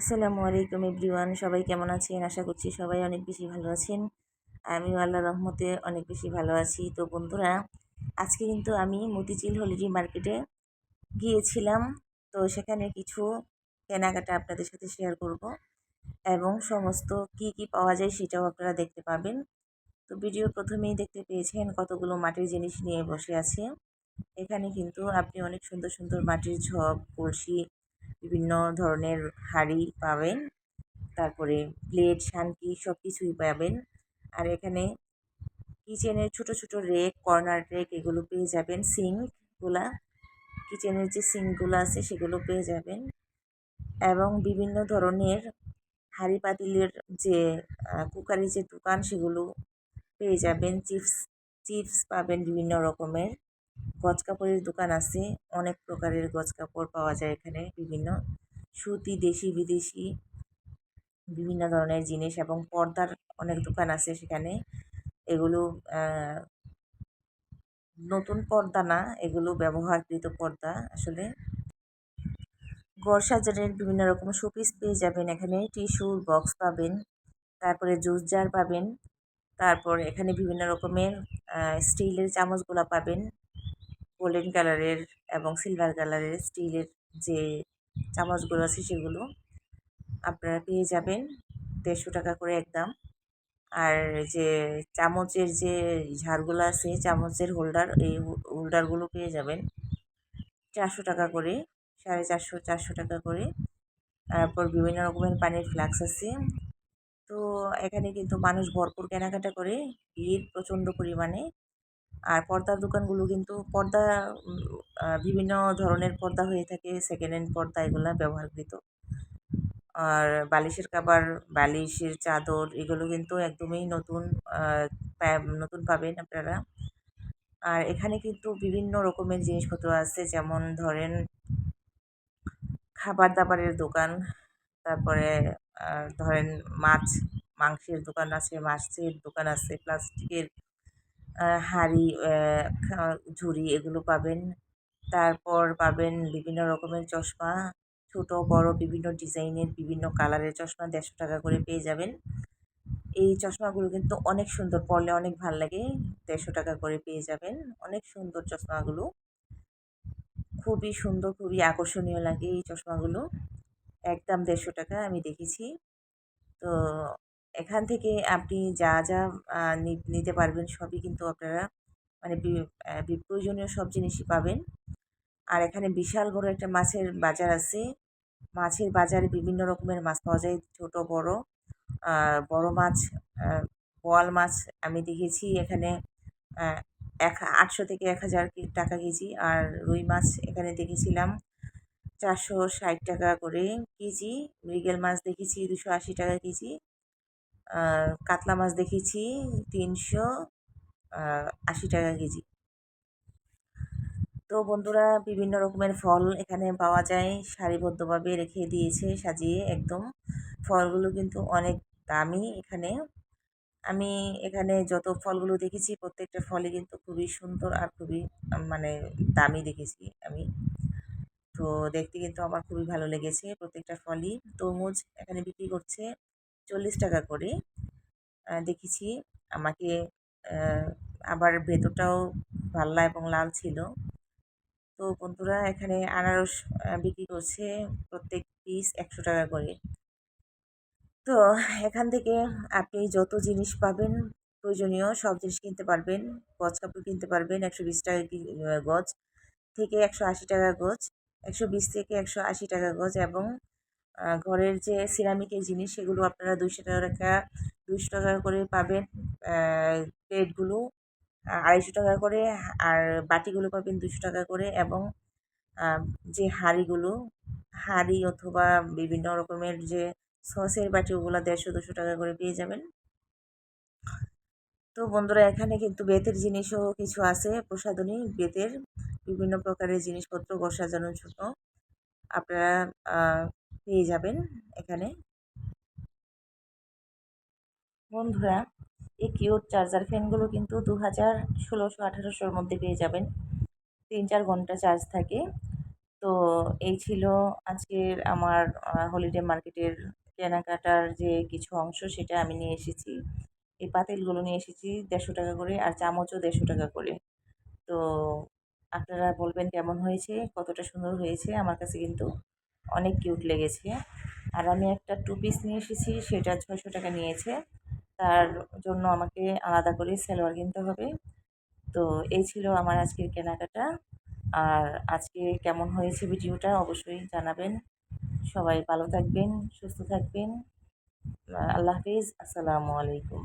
আসসালামু আলাইকুম এভরিওয়ান, সবাই কেমন আছেন? আশা করছি সবাই অনেক বেশি ভালো আছেন। আমিও আল্লাহর রহমতে অনেক বেশি ভালো আছি। তো বন্ধুরা, আজকে কিন্তু আমি মতিঝিল হলিডে মার্কেটে গিয়েছিলাম। তো সেখানে কিছু কেনাকাটা আপনাদের সাথে শেয়ার করব এবং সমস্ত কি কি পাওয়া যায় সেটাও আপনারা দেখতে পাবেন। তো ভিডিও প্রথমেই দেখতে পেয়েছেন কতগুলো মাটির জিনিস নিয়ে বসে আছে। এখানে কিন্তু আপনি অনেক সুন্দর সুন্দর মাটির ঝপ, কলসি, বিভিন্ন ধরনের হাঁড়ি পাবেন। তারপরে প্লেট, শানকি সব কিছুই পাবেন। আর এখানে কিচেনের ছোট ছোট রেক, কর্নার রেক এগুলো পেয়ে যাবেন। সিঙ্কগুলা, কিচেনের যে সিঙ্কগুলো আছে সেগুলো পেয়ে যাবেন। এবং বিভিন্ন ধরনের হাঁড়ি পাতিলের যে কুকারি যে দোকান সেগুলো পেয়ে যাবেন। চিপস চিপস পাবেন বিভিন্ন রকমের। গজ কাপড়ের দোকান আছে, অনেক প্রকারের গজ কাপড় পাওয়া যায় এখানে। বিভিন্ন সুতি, দেশি বিদেশি বিভিন্ন ধরনের জিনিস এবং পর্দার অনেক দোকান আছে সেখানে। এগুলো আহ, নতুন পর্দা না, এগুলো ব্যবহারকৃত পর্দা আসলে। ঘর সাজানোর বিভিন্ন রকম শোপিস পেয়ে যাবেন এখানে। টিস্যুর বক্স পাবেন, তারপরে জুস জার পাবেন, তারপর এখানে বিভিন্ন রকমের স্টিলের চামচগুলো পাবেন। গোল্ডেন কালারের এবং সিলভার কালারের স্টিলের যে চামচগুলো আছে সেগুলো আপনারা পেয়ে যাবেন 150 টাকা করে একদম। আর যে চামচের যে ঝাড়গুলো আছে, চামচের হোল্ডার, এই হোল্ডারগুলো পেয়ে যাবেন 400 টাকা করে, 450 400 টাকা করে। তারপর বিভিন্ন রকমের পানির ফ্লাক্স আছে। তো এখানে কিন্তু মানুষ ভরপুর কেনাকাটা করে, ভিড় প্রচণ্ড পরিমাণে। আর পর্দার দোকানগুলো কিন্তু পর্দা বিভিন্ন ধরনের পর্দা হয়ে থাকে, সেকেন্ড হ্যান্ড পর্দা এগুলা ব্যবহারকৃত। আর বালিশের কাভার, বালিশের চাদর এগুলো কিন্তু একদমই নতুন, নতুন পাবেন আপনারা। আর এখানে কিন্তু বিভিন্ন রকমের জিনিসপত্র আছে, যেমন ধরেন খাবার দাবারের দোকান, তারপরে ধরেন মাংসের দোকান আছে, মাছের দোকান আছে, প্লাস্টিকের হাঁড়ি, ঝুড়ি এগুলো পাবেন। তারপর পাবেন বিভিন্ন রকমের চশমা, ছোট বড় বিভিন্ন ডিজাইনের বিভিন্ন কালারের চশমা 150 টাকা করে পেয়ে যাবেন। এই চশমাগুলো কিন্তু অনেক সুন্দর, পরলে অনেক ভাল লাগে। 150 টাকা করে পেয়ে যাবেন, অনেক সুন্দর চশমাগুলো, খুবই সুন্দর, খুবই আকর্ষণীয় লাগে এই চশমাগুলো। একদম 150 টাকা আমি দেখেছি। তো এখান থেকে আপনি যা যা নিতে পারবেন সবই কিন্তু আপনারা মানে প্রয়োজনীয় সব জিনিসই পাবেন। আর এখানে বিশাল বড় একটা মাছের বাজার আছে। মাছের বাজারে বিভিন্ন রকমের মাছ পাওয়া যায়, ছোট বড়। বড় মাছ, বোয়াল মাছ আমি দেখেছি এখানে 800 থেকে 1000 টাকা কেজি। আর রুই মাছ এখানে দেখেছিলাম 460 টাকা করে কেজি। মৃগেল মাছ দেখেছি 280 টাকা কেজি। কাতলা মাছ দেখেছি 380 টাকা কেজি। তো বন্ধুরা, বিভিন্ন রকমের ফল এখানে পাওয়া যায়, সারিবদ্ধভাবে রেখে দিয়েছে সাজিয়ে একদম। ফলগুলো কিন্তু অনেক দামি এখানে। আমি এখানে যত ফলগুলো দেখেছি প্রত্যেকটা ফলই কিন্তু খুবই সুন্দর আর খুবই মানে দামি দেখেছি আমি। তো দেখতে কিন্তু আমার খুবই ভালো লেগেছে প্রত্যেকটা ফলই। তরমুজ এখানে বিক্রি করছে 40 টাকা করে দেখেছি। আমাকে আহ, আবার ভেতরটাও ভাল্লা এবং লাল ছিল। তো বন্ধুরা, এখানে আনারস বিক্রি করছে প্রত্যেক পিস 100 টাকা করে। তো এখান থেকে আপনি যত জিনিস পাবেন প্রয়োজনীয় সব জিনিস কিনতে পারবেন। গজ কাপড় কিনতে পারবেন 120 টাকা গজ থেকে 180 টাকা গজ, 120 থেকে 180 টাকা গজ। এবং ঘরের যে সিরামিকের জিনিস সেগুলো আপনারা 200 টাকা করে পাবেন। প্লেটগুলো 250 টাকা করে, আর বাটিগুলো পাবেন 200 টাকা করে। এবং যে হাঁড়ি অথবা বিভিন্ন রকমের যে সসের বাটি ওগুলো 150 200 টাকা করে পেয়ে যাবেন। তো বন্ধুরা, এখানে কিন্তু বেতের জিনিসও কিছু আছে, প্রসাধনী বেতের বিভিন্ন প্রকারের জিনিসপত্র ঘর সাজানোর জন্য আপনারা পেয়ে যাবেন এখানে। বন্ধুরা, এই কিউট চার্জার ফ্যানগুলো কিন্তু 2000, 1600, 1800-র মধ্যে পেয়ে যাবেন। 3-4 ঘন্টা চার্জ থাকে। তো এই ছিল আজকের আমার হলিডে মার্কেটের কেনাকাটার যে কিছু অংশ সেটা আমি নিয়ে এসেছি। এই পাতিলগুলো নিয়ে এসেছি ১৫০ টাকা করে আর চামচও ১৫০ টাকা করে। তো আপনারা বলবেন কেমন হয়েছে, কতটা সুন্দর হয়েছে। আমার কাছে কিন্তু অনেক কিউট লেগেছে। আর আমি একটা 2 পিস নিয়ে এসেছি সেটা ৬০০ টাকা নিয়েছে। তার জন্য আমাকে আলাদা করে সালোয়ার কিনতে হবে। তো এই ছিল আমার আজকের কেনাকাটা। আর আজকে কেমন হয়েছে ভিডিওটা অবশ্যই জানাবেন। সবাই ভালো থাকবেন, সুস্থ থাকবেন। আল্লাহ হাফিজ। আসসালামু আলাইকুম।